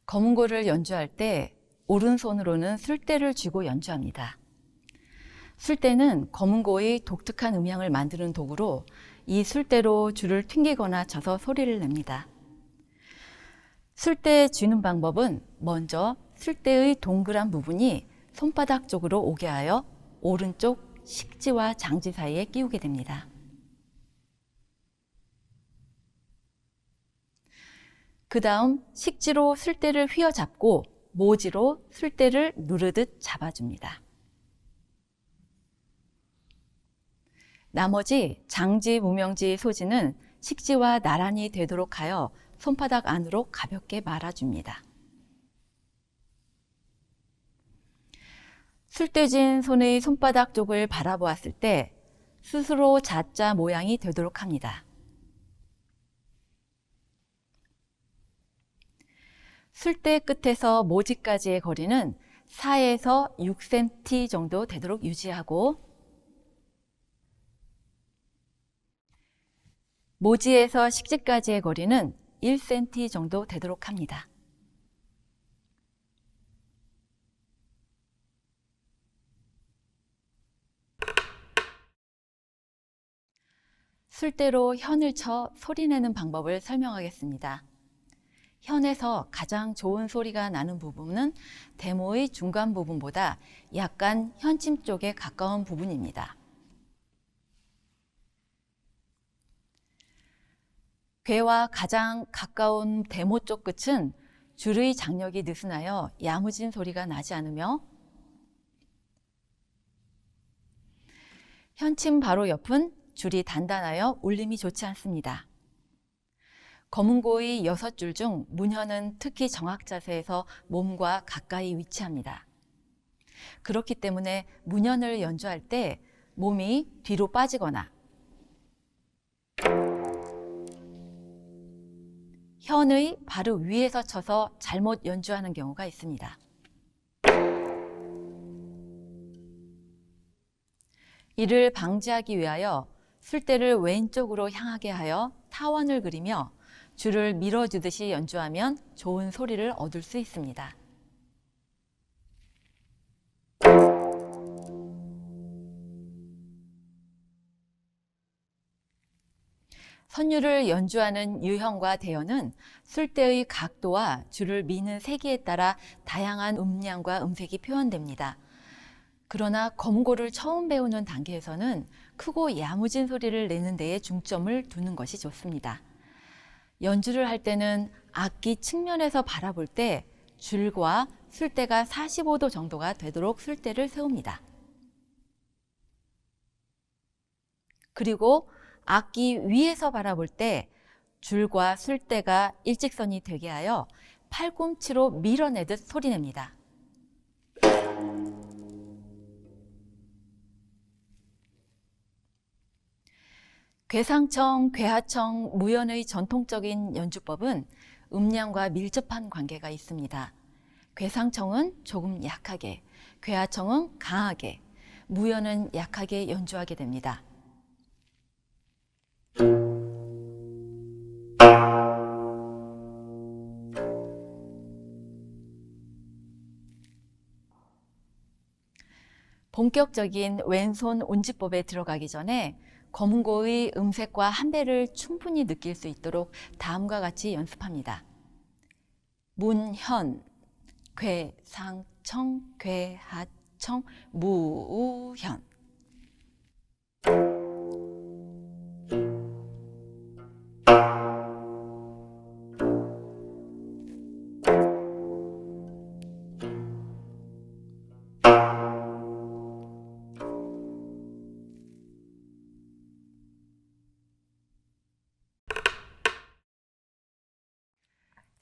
검은고를 연주할 때 오른손으로는 술대를 쥐고 연주합니다. 술대는 검은고의 독특한 음향을 만드는 도구로 이 술대로 줄을 튕기거나 쳐서 소리를 냅니다. 술대 쥐는 방법은 먼저 술대의 동그란 부분이 손바닥 쪽으로 오게 하여 오른쪽 식지와 장지 사이에 끼우게 됩니다. 그 다음 식지로 술대를 휘어잡고 모지로 술대를 누르듯 잡아줍니다. 나머지 장지, 무명지, 소지는 식지와 나란히 되도록 하여 손바닥 안으로 가볍게 말아줍니다. 술대진 손의 손바닥 쪽을 바라보았을 때 스스로 자자 모양이 되도록 합니다. 술대 끝에서 모지까지의 거리는 4에서 6cm 정도 되도록 유지하고 모지에서 식지까지의 거리는 1cm 정도 되도록 합니다. 술대로 현을 쳐 소리내는 방법을 설명하겠습니다. 현에서 가장 좋은 소리가 나는 부분은 데모의 중간 부분보다 약간 현침 쪽에 가까운 부분입니다. 괴와 가장 가까운 데모 쪽 끝은 줄의 장력이 느슨하여 야무진 소리가 나지 않으며 현침 바로 옆은 줄이 단단하여 울림이 좋지 않습니다. 검은고의 6줄 중 문현은 특히 정확 자세에서 몸과 가까이 위치합니다. 그렇기 때문에 문현을 연주할 때 몸이 뒤로 빠지거나 현의 바로 위에서 쳐서 잘못 연주하는 경우가 있습니다. 이를 방지하기 위하여 술대를 왼쪽으로 향하게 하여 타원을 그리며 줄을 밀어주듯이 연주하면 좋은 소리를 얻을 수 있습니다. 선율을 연주하는 유형과 대연은 술대의 각도와 줄을 미는 세기에 따라 다양한 음량과 음색이 표현됩니다. 그러나 검은고를 처음 배우는 단계에서는 크고 야무진 소리를 내는 데에 중점을 두는 것이 좋습니다. 연주를 할 때는 악기 측면에서 바라볼 때 줄과 술대가 45도 정도가 되도록 술대를 세웁니다. 그리고 악기 위에서 바라볼 때 줄과 술대가 일직선이 되게 하여 팔꿈치로 밀어내듯 소리냅니다. 괴상청, 괴하청, 무연의 전통적인 연주법은 음량과 밀접한 관계가 있습니다. 괴상청은 조금 약하게, 괴하청은 강하게, 무연은 약하게 연주하게 됩니다. 본격적인 왼손 운지법에 들어가기 전에 검은고의 음색과 한배를 충분히 느낄 수 있도록 다음과 같이 연습합니다. 문현, 괴상청, 괴하청, 무현.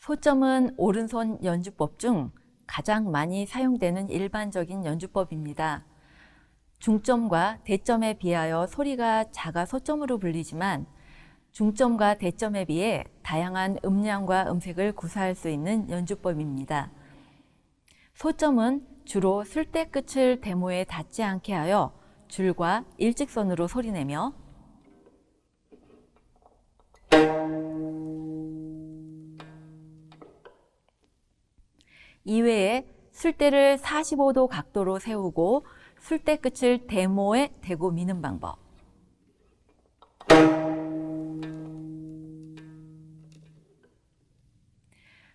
소점은 오른손 연주법 중 가장 많이 사용되는 일반적인 연주법입니다. 중점과 대점에 비하여 소리가 작아 소점으로 불리지만 중점과 대점에 비해 다양한 음량과 음색을 구사할 수 있는 연주법입니다. 소점은 주로 술대 끝을 대모에 닿지 않게 하여 줄과 일직선으로 소리내며 이외에 술대를 45도 각도로 세우고 술대 끝을 대모에 대고 미는 방법.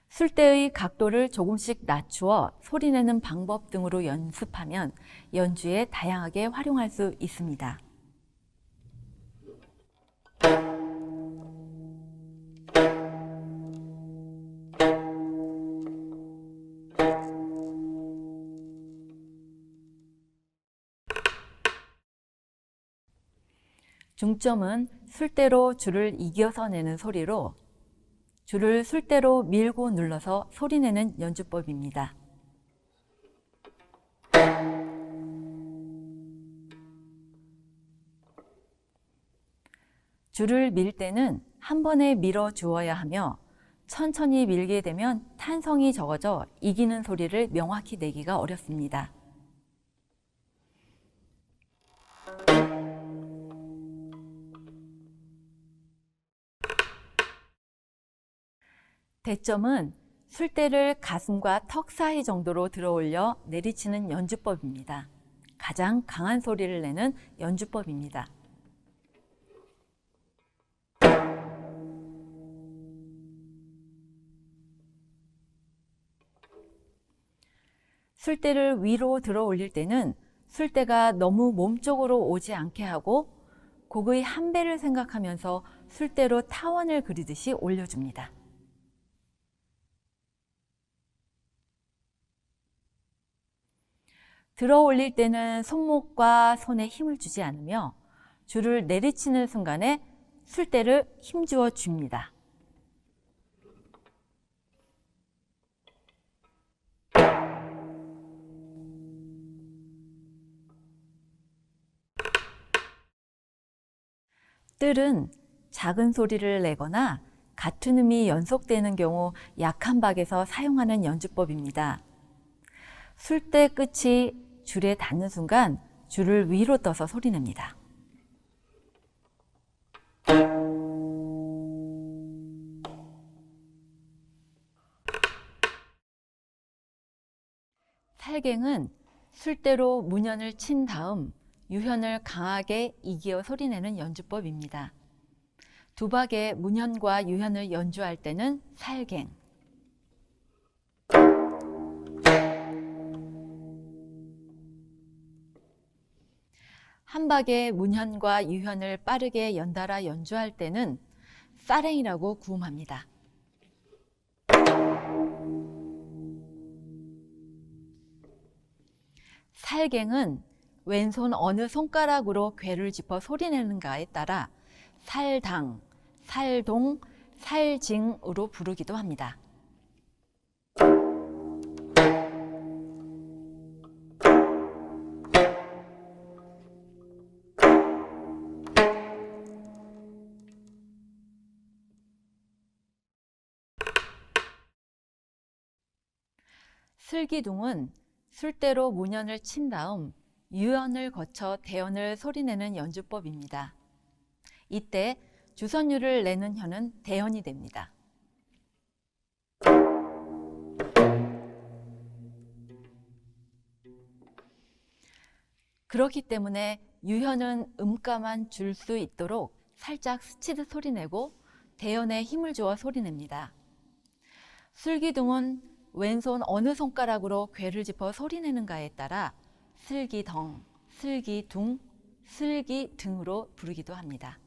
술대의 각도를 조금씩 낮추어 소리내는 방법 등으로 연습하면 연주에 다양하게 활용할 수 있습니다. 중점은 술대로 줄을 이겨서 내는 소리로 줄을 술대로 밀고 눌러서 소리내는 연주법입니다. 줄을 밀 때는 한 번에 밀어 주어야 하며 천천히 밀게 되면 탄성이 적어져 이기는 소리를 명확히 내기가 어렵습니다. 대점은 술대를 가슴과 턱 사이 정도로 들어올려 내리치는 연주법입니다. 가장 강한 소리를 내는 연주법입니다. 술대를 위로 들어 올릴 때는 술대가 너무 몸쪽으로 오지 않게 하고 곡의 한 배를 생각하면서 술대로 타원을 그리듯이 올려줍니다. 들어 올릴 때는 손목과 손에 힘을 주지 않으며 줄을 내리치는 순간에 술대를 힘주어 줍니다. 뜰은 작은 소리를 내거나 같은 음이 연속되는 경우 약한 박에서 사용하는 연주법입니다. 술대 끝이 줄에 닿는 순간 줄을 위로 떠서 소리냅니다. 살갱은 술대로 문현을 친 다음 유현을 강하게 이기어 소리내는 연주법입니다. 두박의 문현과 유현을 연주할 때는 살갱, 한 박의 문현과 유현을 빠르게 연달아 연주할 때는 사랭이라고 구음합니다. 살갱은 왼손 어느 손가락으로 궤를 짚어 소리내는가에 따라 살당, 살동, 살징으로 부르기도 합니다. 슬기둥은 술대로 문현을 친 다음 유현을 거쳐 대현을 소리내는 연주법입니다. 이때 주선율을 내는 현은 대현이 됩니다. 그렇기 때문에 유현은 음가만 줄 수 있도록 살짝 스치듯 소리내고 대현에 힘을 주어 소리냅니다. 슬기둥은 왼손 어느 손가락으로 궤를 짚어 소리내는가에 따라 슬기덩, 슬기둥, 슬기등으로 부르기도 합니다.